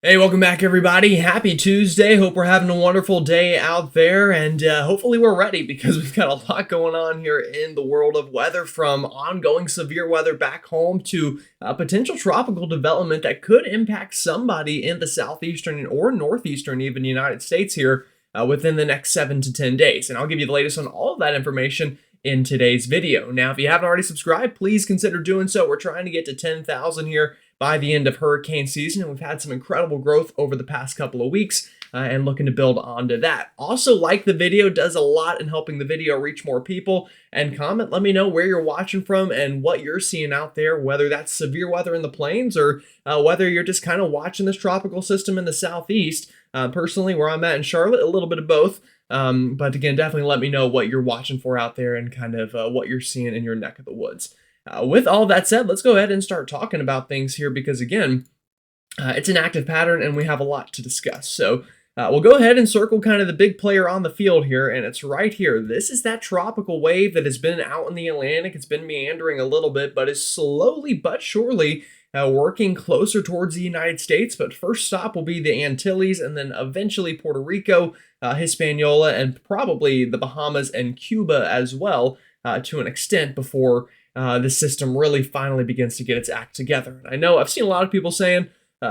Hey, welcome back, everybody. Happy Tuesday. Hope we're having a wonderful day out there, and hopefully we're ready because we've got a lot going on here in the world of weather, from ongoing severe weather back home to potential tropical development that could impact somebody in the southeastern or northeastern even United States here within the next 7 to 10 days. And I'll give you the latest on all of that information in today's video. Now, if you haven't already subscribed, please consider doing so. We're trying to get to 10,000 here by the end of hurricane season, and we've had some incredible growth over the past couple of weeks and looking to build onto that. Also, like the video, does a lot in helping the video reach more people, and comment, let me know where you're watching from and what you're seeing out there, whether that's severe weather in the plains or whether you're just kind of watching this tropical system in the southeast. Personally, where I'm at in Charlotte, a little bit of both. But again, definitely let me know what you're watching for out there and kind of what you're seeing in your neck of the woods. With all that said, let's go ahead and start talking about things here because, again, it's an active pattern and we have a lot to discuss. So we'll go ahead and circle kind of the big player on the field here, and it's right here. This is that tropical wave that has been out in the Atlantic. It's been meandering a little bit, but is slowly but surely working closer towards the United States. But first stop will be the Antilles, and then eventually Puerto Rico, Hispaniola, and probably the Bahamas and Cuba as well to an extent before this system really finally begins to get its act together. And I know I've seen a lot of people saying,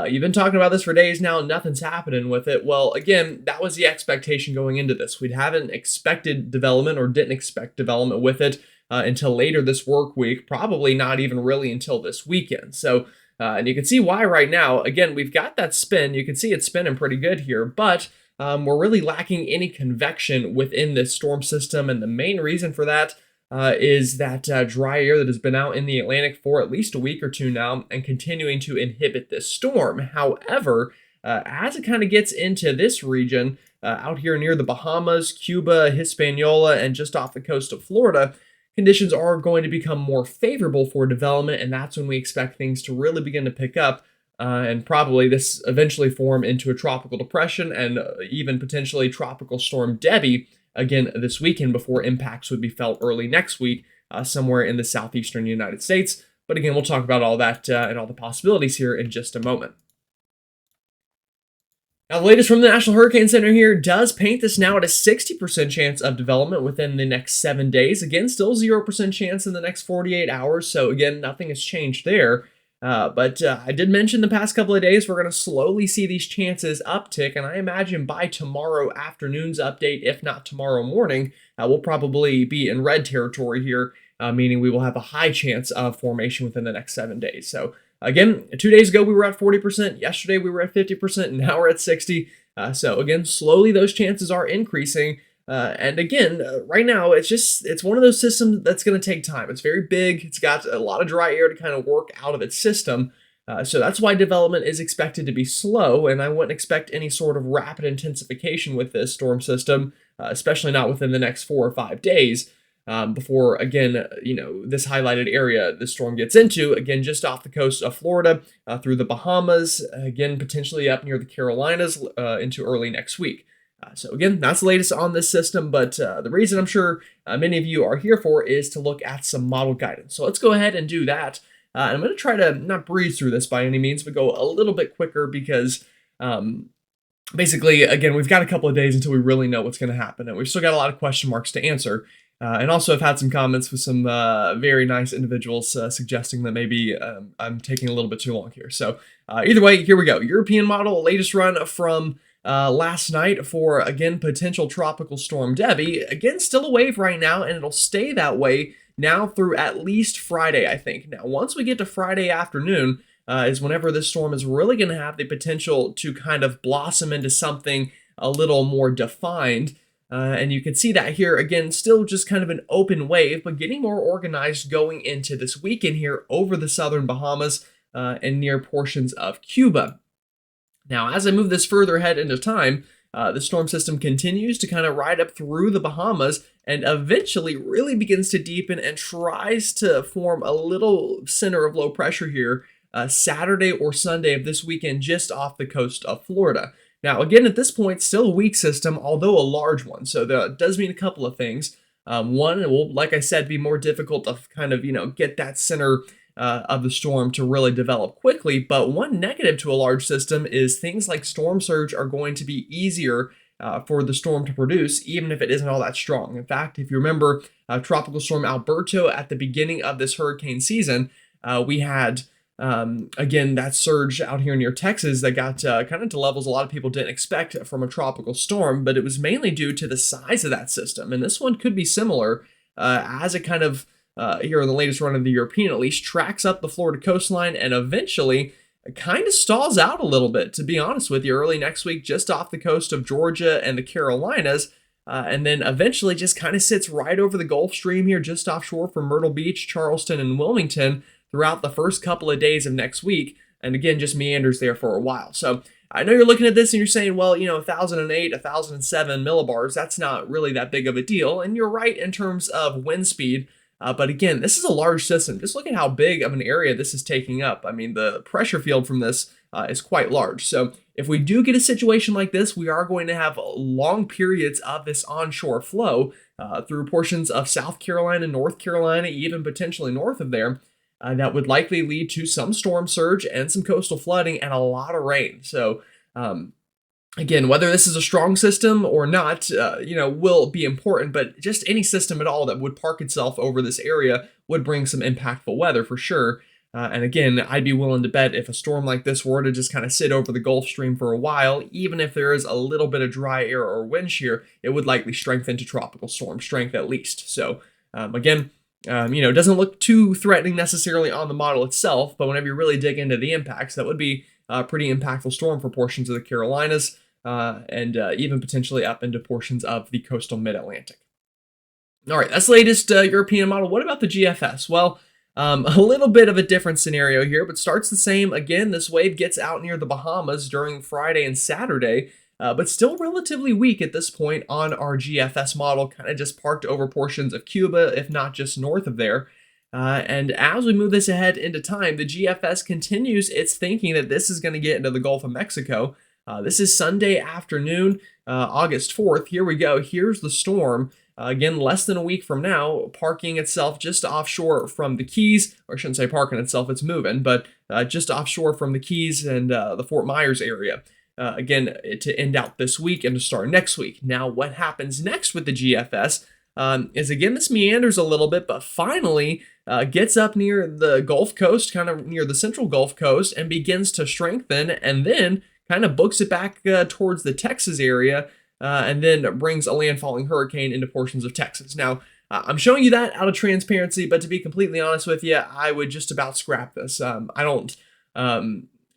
you've been talking about this for days now, nothing's happening with it. Well, again, that was the expectation going into this. We haven't expected development or didn't expect development with it until later this work week, probably not even really until this weekend. So, and you can see why right now. Again, we've got that spin. You can see it's spinning pretty good here, but we're really lacking any convection within this storm system. And the main reason for that is that dry air that has been out in the Atlantic for at least a week or two now and continuing to inhibit this storm. However, as it kind of gets into this region, out here near the Bahamas, Cuba, Hispaniola, and just off the coast of Florida, conditions are going to become more favorable for development, and that's when we expect things to really begin to pick up and probably this eventually form into a tropical depression and even potentially Tropical Storm Debbie again this weekend before impacts would be felt early next week somewhere in the southeastern United States. But again, we'll talk about all that and all the possibilities here in just a moment. Now, the latest from the National Hurricane Center here does paint this now at a 60% chance of development within the next 7 days. Again, still 0% chance in the next 48 hours. So again, nothing has changed there. But I did mention the past couple of days we're going to slowly see these chances uptick, and I imagine by tomorrow afternoon's update, if not tomorrow morning, we'll probably be in red territory here, meaning we will have a high chance of formation within the next 7 days. So again, 2 days ago we were at 40%, yesterday we were at 50%, and now we're at 60%. So again, slowly those chances are increasing. And again, right now, it's one of those systems that's going to take time. It's very big. It's got a lot of dry air to kind of work out of its system. So that's why development is expected to be slow, and I wouldn't expect any sort of rapid intensification with this storm system, especially not within the next 4 or 5 days before, again, this highlighted area the storm gets into, again, just off the coast of Florida through the Bahamas, again, potentially up near the Carolinas into early next week. So again, that's the latest on this system, but the reason I'm sure many of you are here for is to look at some model guidance. So let's go ahead and do that. I'm going to try to not breeze through this by any means, but go a little bit quicker because basically, again, we've got a couple of days until we really know what's going to happen, and we've still got a lot of question marks to answer. And also, I've had some comments with some very nice individuals suggesting that maybe I'm taking a little bit too long here. So either way, here we go. European model, latest run from last night for, again, potential Tropical Storm Debbie. Again, still a wave right now, and it'll stay that way now through at least Friday, I think. Now, once we get to Friday afternoon is whenever this storm is really going to have the potential to kind of blossom into something a little more defined. And you can see that here, again, still just kind of an open wave, but getting more organized going into this weekend here over the southern Bahamas and near portions of Cuba. Now, as I move this further ahead into time, the storm system continues to kind of ride up through the Bahamas and eventually really begins to deepen and tries to form a little center of low pressure here Saturday or Sunday of this weekend just off the coast of Florida. Now, again, at this point, still a weak system, although a large one. So that does mean a couple of things. One, it will, like I said, be more difficult to kind of, get that center of the storm to really develop quickly. But one negative to a large system is things like storm surge are going to be easier for the storm to produce, even if it isn't all that strong. In fact, if you remember Tropical Storm Alberto at the beginning of this hurricane season, we had, again, that surge out here near Texas that got kind of to levels a lot of people didn't expect from a tropical storm, but it was mainly due to the size of that system. And this one could be similar as it kind of, here in the latest run of the European at least, tracks up the Florida coastline and eventually kind of stalls out a little bit, to be honest with you, early next week, just off the coast of Georgia and the Carolinas, and then eventually just kind of sits right over the Gulf Stream here, just offshore from Myrtle Beach, Charleston, and Wilmington throughout the first couple of days of next week, and again, just meanders there for a while. So I know you're looking at this and you're saying, well, 1,008, 1,007 millibars, that's not really that big of a deal, and you're right in terms of wind speed. But again, this is a large system. Just look at how big of an area this is taking up. I mean, the pressure field from this is quite large. So if we do get a situation like this, we are going to have long periods of this onshore flow through portions of South Carolina, North Carolina, even potentially north of there. That would likely lead to some storm surge and some coastal flooding and a lot of rain. So again, whether this is a strong system or not, will be important, but just any system at all that would park itself over this area would bring some impactful weather for sure. And again, I'd be willing to bet if a storm like this were to just kind of sit over the Gulf Stream for a while, even if there is a little bit of dry air or wind shear, it would likely strengthen to tropical storm strength at least. So again, it doesn't look too threatening necessarily on the model itself, but whenever you really dig into the impacts, that would be a pretty impactful storm for portions of the Carolinas, and even potentially up into portions of the coastal mid-Atlantic. All right, that's the latest European model. What about the GFS? Well, a little bit of a different scenario here, but starts the same. Again, this wave gets out near the Bahamas during Friday and Saturday, but still relatively weak at this point on our GFS model, kind of just parked over portions of Cuba, if not just north of there. And as we move this ahead into time, the GFS continues its thinking that this is going to get into the Gulf of Mexico. This is Sunday afternoon, August 4th. Here we go. Here's the storm. Again, less than a week from now, parking itself just offshore from the Keys, or I shouldn't say parking itself, it's moving, but just offshore from the Keys and the Fort Myers area. Again, to end out this week and to start next week. Now, what happens next with the GFS is, again, this meanders a little bit, but finally gets up near the Gulf Coast, kind of near the central Gulf Coast, and begins to strengthen, and then kind of books it back towards the Texas area, and then brings a landfalling hurricane into portions of Texas. Now, I'm showing you that out of transparency, but to be completely honest with you, I would just about scrap this. I don't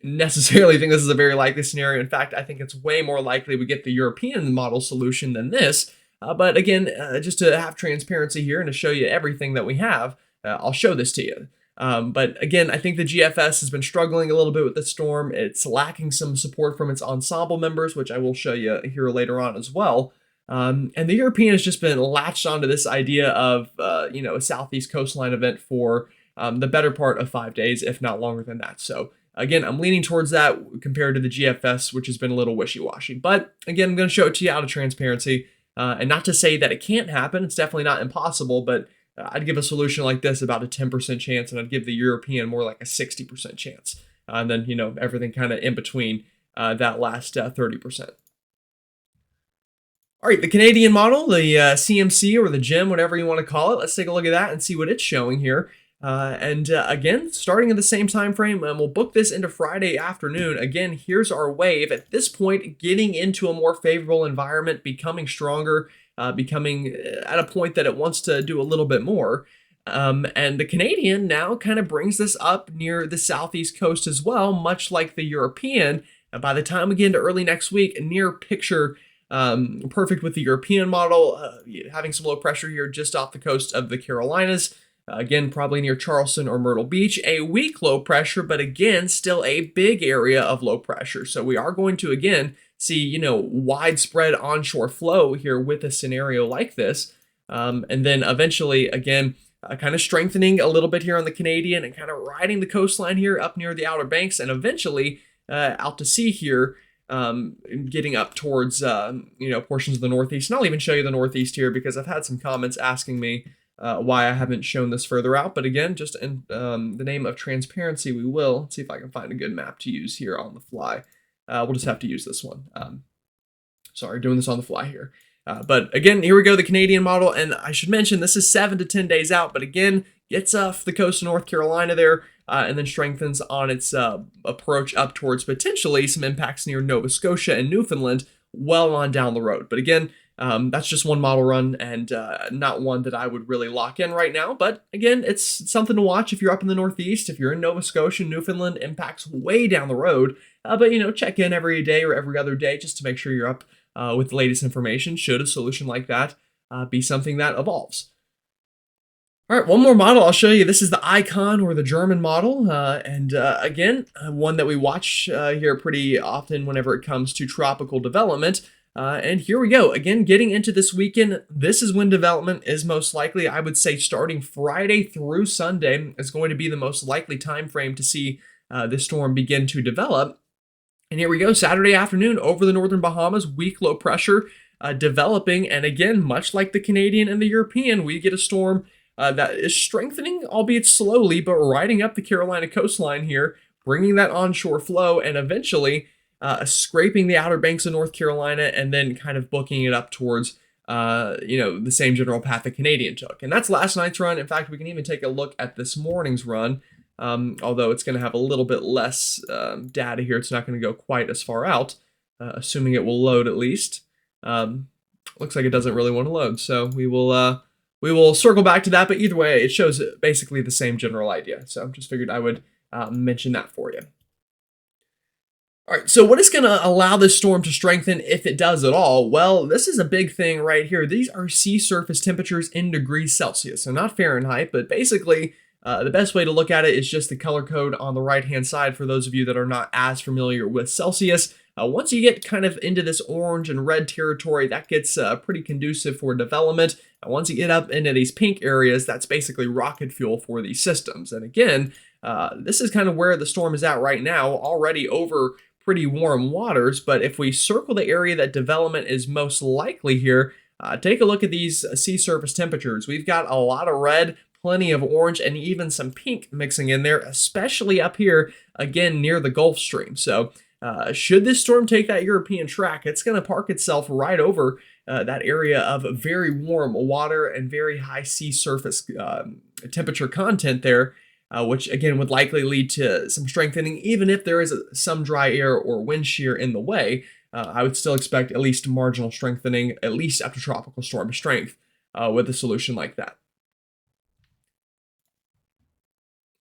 necessarily think this is a very likely scenario. In fact, I think it's way more likely we get the European model solution than this. But again, just to have transparency here and to show you everything that we have, I'll show this to you. But again, I think the GFS has been struggling a little bit with the storm. It's lacking some support from its ensemble members, which I will show you here later on as well. And the European has just been latched onto this idea of, a southeast coastline event for the better part of 5 days, if not longer than that. So again, I'm leaning towards that compared to the GFS, which has been a little wishy-washy. But again, I'm going to show it to you out of transparency. And not to say that it can't happen. It's definitely not impossible, but I'd give a solution like this about a 10% chance, and I'd give the European more like a 60% chance. And then, everything kind of in between that last 30%. All right, the Canadian model, the CMC or the GEM, whatever you want to call it. Let's take a look at that and see what it's showing here. Again, starting at the same time frame, and we'll book this into Friday afternoon. Again, here's our wave. At this point, getting into a more favorable environment, becoming stronger, becoming at a point that it wants to do a little bit more. And the Canadian now kind of brings this up near the southeast coast as well, much like the European. And by the time we get into early next week, near picture perfect with the European model, having some low pressure here just off the coast of the Carolinas. Again, probably near Charleston or Myrtle Beach, a weak low pressure, but again, still a big area of low pressure. So we are going to, again, see, widespread onshore flow here with a scenario like this. And then eventually, again, kind of strengthening a little bit here on the Canadian and kind of riding the coastline here up near the Outer Banks and eventually out to sea here, getting up towards, portions of the Northeast. And I'll even show you the Northeast here because I've had some comments asking me, why I haven't shown this further out. But again, just in the name of transparency, we will. Let's see if I can find a good map to use here on the fly. We'll just have to use this one. Sorry, doing this on the fly here. But again, here we go, the Canadian model. And I should mention, this is 7 to 10 days out. But again, gets off the coast of North Carolina there, and then strengthens on its approach up towards potentially some impacts near Nova Scotia and Newfoundland well on down the road. But again, that's just one model run, and not one that I would really lock in right now. But again, it's something to watch if you're up in the Northeast. If you're in Nova Scotia, Newfoundland, impacts way down the road. But, check in every day or every other day just to make sure you're up with the latest information, should a solution like that be something that evolves. All right, one more model I'll show you. This is the Icon, or the German model. And again, one that we watch here pretty often whenever it comes to tropical development. And here we go. Again, getting into this weekend, this is when development is most likely. I would say starting Friday through Sunday is going to be the most likely time frame to see this storm begin to develop. And here we go, Saturday afternoon over the northern Bahamas, weak low pressure developing. And again, much like the Canadian and the European, we get a storm that is strengthening, albeit slowly, but riding up the Carolina coastline here, bringing that onshore flow, and eventually scraping the Outer Banks of North Carolina, and then kind of booking it up towards, the same general path the Canadian took. And that's last night's run. In fact, we can even take a look at this morning's run, although it's going to have a little bit less data here. It's not going to go quite as far out, assuming it will load at least. Looks like it doesn't really want to load, so we will circle back to that, but either way, it shows basically the same general idea. So just figured I would mention that for you. All right, so what is going to allow this storm to strengthen, if it does at all? Well, this is a big thing right here. These are sea surface temperatures in degrees Celsius, so not Fahrenheit, but basically the best way to look at it is just the color code on the right-hand side for those of you that are not as familiar with Celsius. Once you get kind of into this orange and red territory, that gets pretty conducive for development. And once you get up into these pink areas, that's basically rocket fuel for these systems. And again, this is kind of where the storm is at right now, already over pretty warm waters. But if we circle the area that development is most likely here, take a look at these sea surface temperatures. We've got a lot of red, plenty of orange, and even some pink mixing in there, especially up here, again, near the Gulf Stream. So should this storm take that European track, it's going to park itself right over that area of very warm water and very high sea surface temperature content there, which again would likely lead to some strengthening. Even if there is some dry air or wind shear in the way, I would still expect at least marginal strengthening, at least up to tropical storm strength with a solution like that.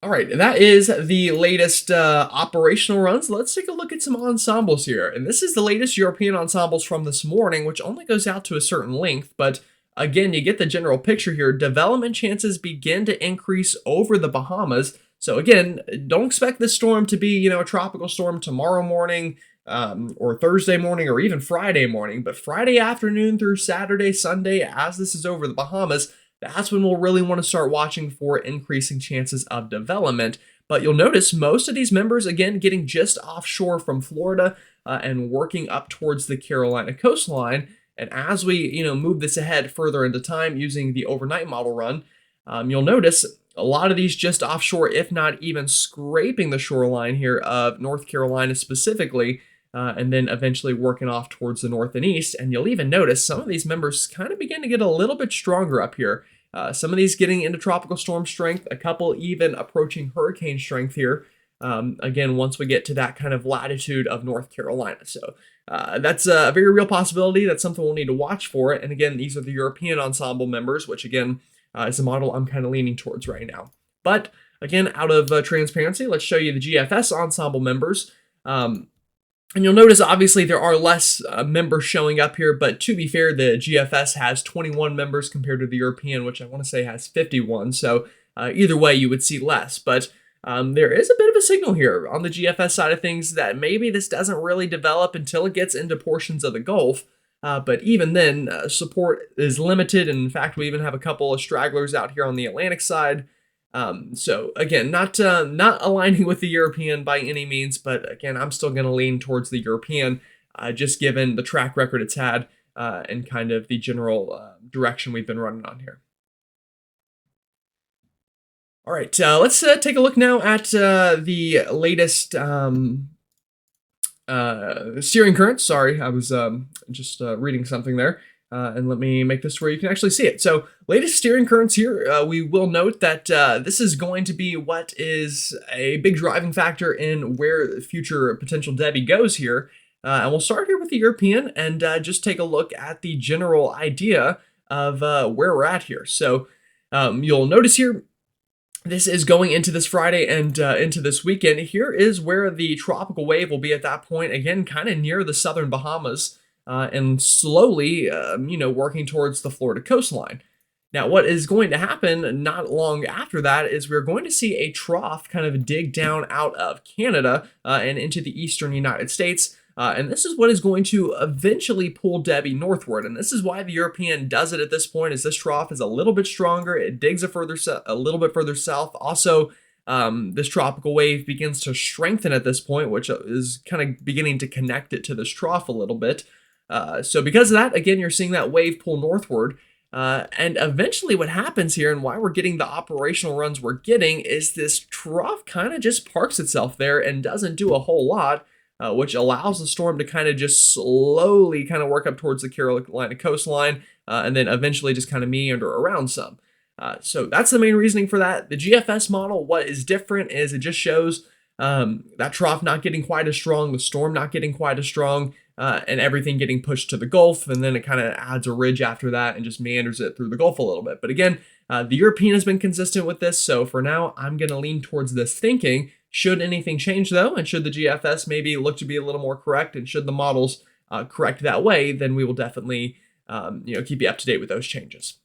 All right, that is the latest operational runs. Let's take a look at some ensembles here. And this is the latest European ensembles from this morning, which only goes out to a certain length. But again, you get the general picture here. Development chances begin to increase over the Bahamas. So again, don't expect this storm to be, a tropical storm tomorrow morning or Thursday morning or even Friday morning. But Friday afternoon through Saturday, Sunday, as this is over the Bahamas, that's when we'll really want to start watching for increasing chances of development. But you'll notice most of these members, again, getting just offshore from Florida and working up towards the Carolina coastline. And as we, move this ahead further into time using the overnight model run, you'll notice a lot of these just offshore, if not even scraping the shoreline here of North Carolina specifically, and then eventually working off towards the north and east. And you'll even notice some of these members kind of begin to get a little bit stronger up here. Some of these getting into tropical storm strength, a couple even approaching hurricane strength here. Again, once we get to that kind of latitude of North Carolina. So that's a very real possibility. That's something we'll need to watch for. And again, these are the European ensemble members, which again is the model I'm kind of leaning towards right now. But again, out of transparency, let's show you the GFS ensemble members. And you'll notice, obviously, there are less members showing up here, but to be fair, the GFS has 21 members compared to the European, which I want to say has 51. So either way, you would see less. But there is a bit of a signal here on the GFS side of things that maybe this doesn't really develop until it gets into portions of the Gulf. But even then, support is limited. And in fact, we even have a couple of stragglers out here on the Atlantic side. So again, not aligning with the European by any means, but again, I'm still going to lean towards the European, just given the track record it's had and kind of the general direction we've been running on here. All right, let's take a look now at the latest steering current. Sorry, I was just reading something there. And let me make this where you can actually see it. So latest steering currents here, we will note that this is going to be what is a big driving factor in where future potential Debbie goes here. And we'll start here with the European and just take a look at the general idea of where we're at here. So you'll notice here, this is going into this Friday and into this weekend. Here is where the tropical wave will be at that point. Again, kind of near the southern Bahamas and slowly, working towards the Florida coastline. Now, what is going to happen not long after that is we're going to see a trough kind of dig down out of Canada and into the eastern United States. And this is what is going to eventually pull Debbie northward. And this is why the European does it at this point, is this trough is a little bit stronger. It digs a little bit further south. Also, this tropical wave begins to strengthen at this point, which is kind of beginning to connect it to this trough a little bit. So because of that, again, you're seeing that wave pull northward. And eventually what happens here and why we're getting the operational runs we're getting is this trough kind of just parks itself there and doesn't do a whole lot. Which allows the storm to kind of just slowly kind of work up towards the Carolina coastline and then eventually just kind of meander around some. So that's the main reasoning for that. The GFS model, what is different is it just shows that trough not getting quite as strong, the storm not getting quite as strong, and everything getting pushed to the Gulf, and then it kind of adds a ridge after that and just meanders it through the Gulf a little bit. But again, the European has been consistent with this, so for now, I'm going to lean towards this thinking. Should anything change, though, and should the GFS maybe look to be a little more correct, and should the models correct that way, then we will definitely keep you up to date with those changes.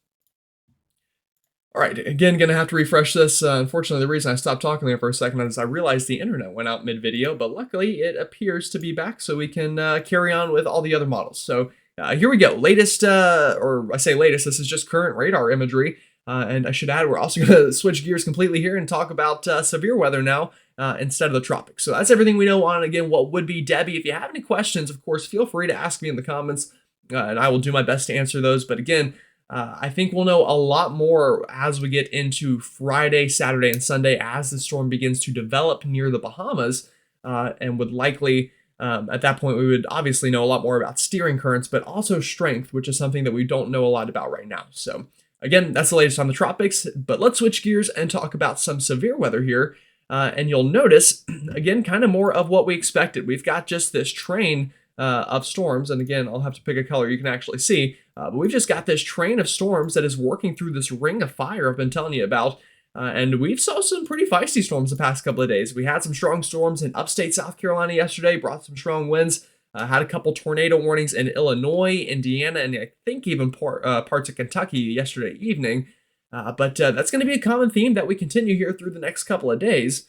All right, again, going to have to refresh this. Unfortunately, the reason I stopped talking there for a second is I realized the internet went out mid-video, but luckily it appears to be back, so we can carry on with all the other models. So here we go. Latest, or I say latest, this is just current radar imagery. And I should add, we're also going to switch gears completely here and talk about severe weather now instead of the tropics. So that's everything we know on, again, what would be Debbie. If you have any questions, of course, feel free to ask me in the comments, and I will do my best to answer those. But again, I think we'll know a lot more as we get into Friday, Saturday, and Sunday as the storm begins to develop near the Bahamas, and would likely, at that point, we would obviously know a lot more about steering currents, but also strength, which is something that we don't know a lot about right now. So again, that's the latest on the tropics, but let's switch gears and talk about some severe weather here. And you'll notice, again, kind of more of what we expected. We've got just this train of storms, and again, I'll have to pick a color you can actually see, but we've just got this train of storms that is working through this ring of fire I've been telling you about, and we've saw some pretty feisty storms the past couple of days. We had some strong storms in upstate South Carolina yesterday, brought some strong winds, had a couple tornado warnings in Illinois, Indiana, and I think even parts of Kentucky yesterday evening. But that's going to be a common theme that we continue here through the next couple of days.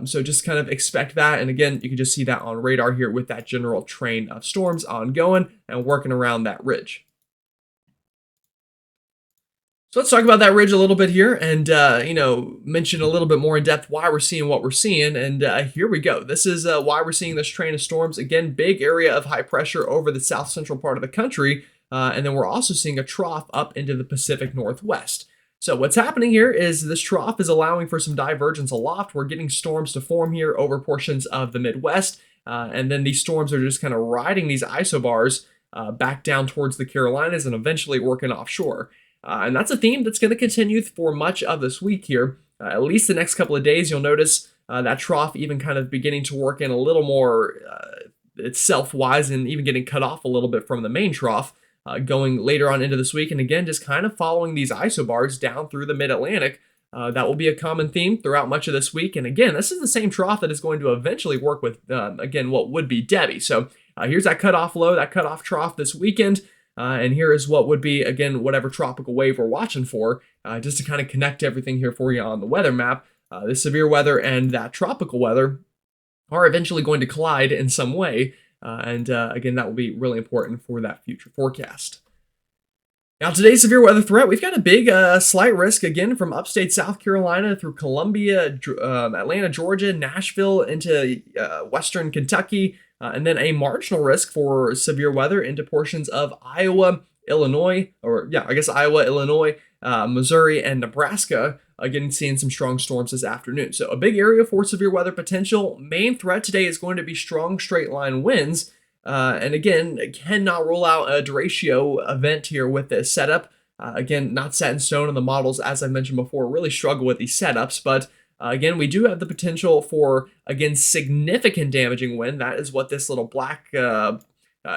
So just kind of expect that. And again, you can just see that on radar here with that general train of storms ongoing and working around that ridge. So let's talk about that ridge a little bit here and, mention a little bit more in depth why we're seeing what we're seeing. And here we go. This is why we're seeing this train of storms. Again, big area of high pressure over the south central part of the country. And then we're also seeing a trough up into the Pacific Northwest. So what's happening here is this trough is allowing for some divergence aloft. We're getting storms to form here over portions of the Midwest. And then these storms are just kind of riding these isobars back down towards the Carolinas and eventually working offshore. And that's a theme that's going to continue for much of this week here. At least the next couple of days, you'll notice that trough even kind of beginning to work in a little more itself-wise and even getting cut off a little bit from the main trough going later on into this week. And again, just kind of following these isobars down through the mid-Atlantic. That will be a common theme throughout much of this week. And again, this is the same trough that is going to eventually work with, again, what would be Debbie. So here's that cutoff low, that cutoff trough this weekend. And here is what would be, again, whatever tropical wave we're watching for, just to kind of connect everything here for you on the weather map. The severe weather and that tropical weather are eventually going to collide in some way. And again, that will be really important for that future forecast. Now, today's severe weather threat, we've got a big slight risk, again, from upstate South Carolina through Columbia, Atlanta, Georgia, Nashville, into western Kentucky, and then a marginal risk for severe weather into portions of Iowa, Illinois, Iowa, Illinois, Missouri, and Nebraska. again, seeing some strong storms this afternoon. So a big area for severe weather potential. Main threat today is going to be strong straight line winds. And again, cannot rule out a derecho event here with this setup. Again, not set in stone, and the models, as I mentioned before, really struggle with these setups. But again, we do have the potential for, again, significant damaging wind. That is what this little black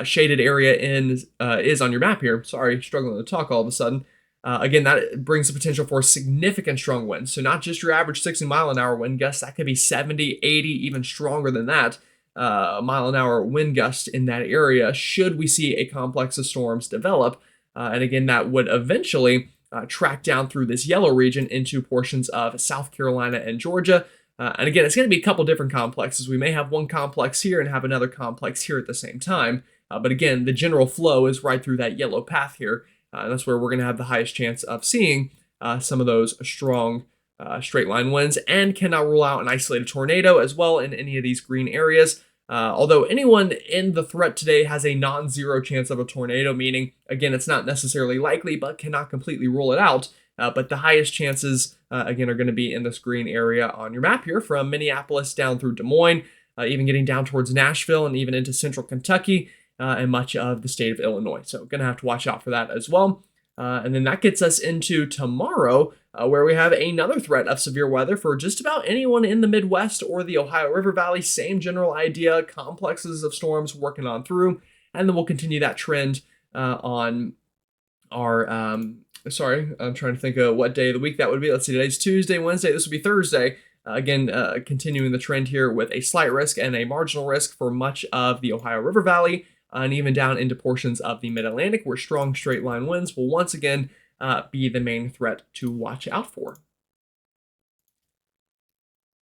shaded area is on your map here. Sorry, struggling to talk all of a sudden. Again, that brings the potential for significant strong winds. So not just your average 60-mile-an-hour wind gust, that could be 70, 80, even stronger than that. Mile-an-hour wind gust in that area should we see a complex of storms develop. And again, that would eventually track down through this yellow region into portions of South Carolina and Georgia. And again, it's going to be a couple different complexes. We may have one complex here and have another complex here at the same time. But again, the general flow is right through that yellow path here. That's where we're going to have the highest chance of seeing some of those strong straight line winds, and cannot rule out an isolated tornado as well in any of these green areas. Although anyone in the threat today has a non-zero chance of a tornado, meaning, again, it's not necessarily likely, but cannot completely rule it out. But the highest chances, again, are going to be in this green area on your map here, from Minneapolis down through Des Moines, even getting down towards Nashville and even into central Kentucky and much of the state of Illinois. So going to have to watch out for that as well. And then that gets us into tomorrow, where we have another threat of severe weather for just about anyone in the Midwest or the Ohio River Valley. Same general idea, complexes of storms working on through. And then we'll continue that trend on our, sorry, I'm trying to think of what day of the week that would be. Let's see, today's Tuesday, Wednesday, this would be Thursday. Again, continuing the trend here with a slight risk and a marginal risk for much of the Ohio River Valley, and even down into portions of the Mid-Atlantic, where strong straight line winds will once again be the main threat to watch out for.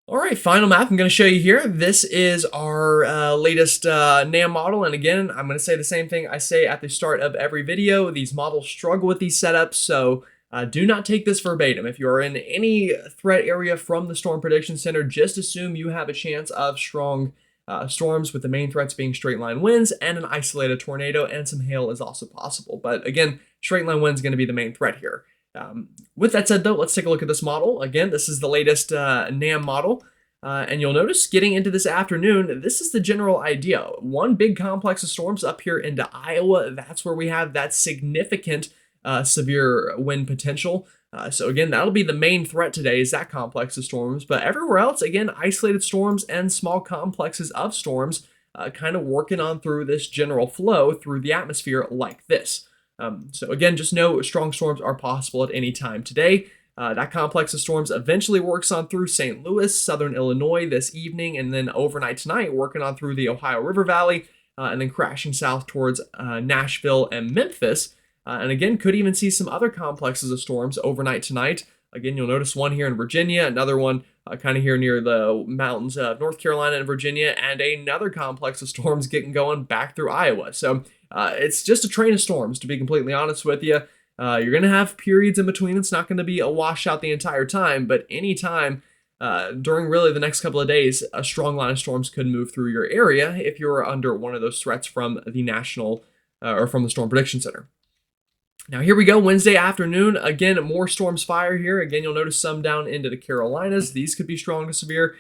All right, final map I'm going to show you here. This is our latest NAM model. And again, I'm going to say the same thing I say at the start of every video. These models struggle with these setups, so do not take this verbatim. If you are in any threat area from the Storm Prediction Center, just assume you have a chance of strong storms, with the main threats being straight line winds and an isolated tornado, and some hail is also possible. But again, straight line winds is going to be the main threat here. With that said, though, let's take a look at this model. Again, this is the latest NAM model. And you'll notice getting into this afternoon, this is the general idea. One big complex of storms up here into Iowa. That's where we have that significant severe wind potential. So again, that'll be the main threat today, is that complex of storms. But everywhere else, again, isolated storms and small complexes of storms kind of working on through this general flow through the atmosphere like this. So again, just know strong storms are possible at any time today. That complex of storms eventually works on through St. Louis, southern Illinois this evening, and then overnight tonight, working on through the Ohio River Valley, and then crashing south towards Nashville and Memphis. And again, could even see some other complexes of storms overnight tonight. Again, you'll notice one here in Virginia, another one kind of here near the mountains of North Carolina and Virginia, and another complex of storms getting going back through Iowa. So it's just a train of storms, to be completely honest with you. You're going to have periods in between. It's not going to be a washout the entire time, but any time during really the next couple of days, a strong line of storms could move through your area if you're under one of those threats from the National or from the Storm Prediction Center. Now here we go, Wednesday afternoon. Again, more storms fire here. Again, you'll notice some down into the Carolinas. These could be strong to severe.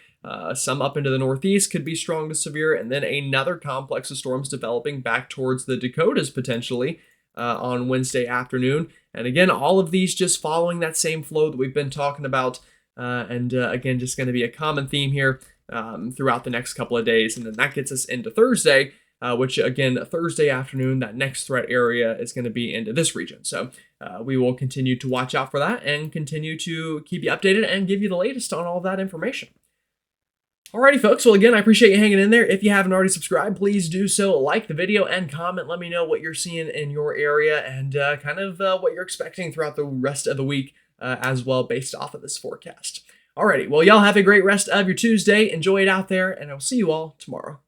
Some up into the Northeast could be strong to severe. And then another complex of storms developing back towards the Dakotas potentially on Wednesday afternoon. And again, all of these just following that same flow that we've been talking about. Again, just going to be a common theme here throughout the next couple of days. And then that gets us into Thursday, which again, Thursday afternoon, that next threat area is going to be into this region. So we will continue to watch out for that and continue to keep you updated and give you the latest on all of that information. Alrighty, folks. Well, again, I appreciate you hanging in there. If you haven't already subscribed, please do so. Like the video and comment. Let me know what you're seeing in your area and kind of what you're expecting throughout the rest of the week as well, based off of this forecast. Alrighty. Well, y'all have a great rest of your Tuesday. Enjoy it out there, and I'll see you all tomorrow.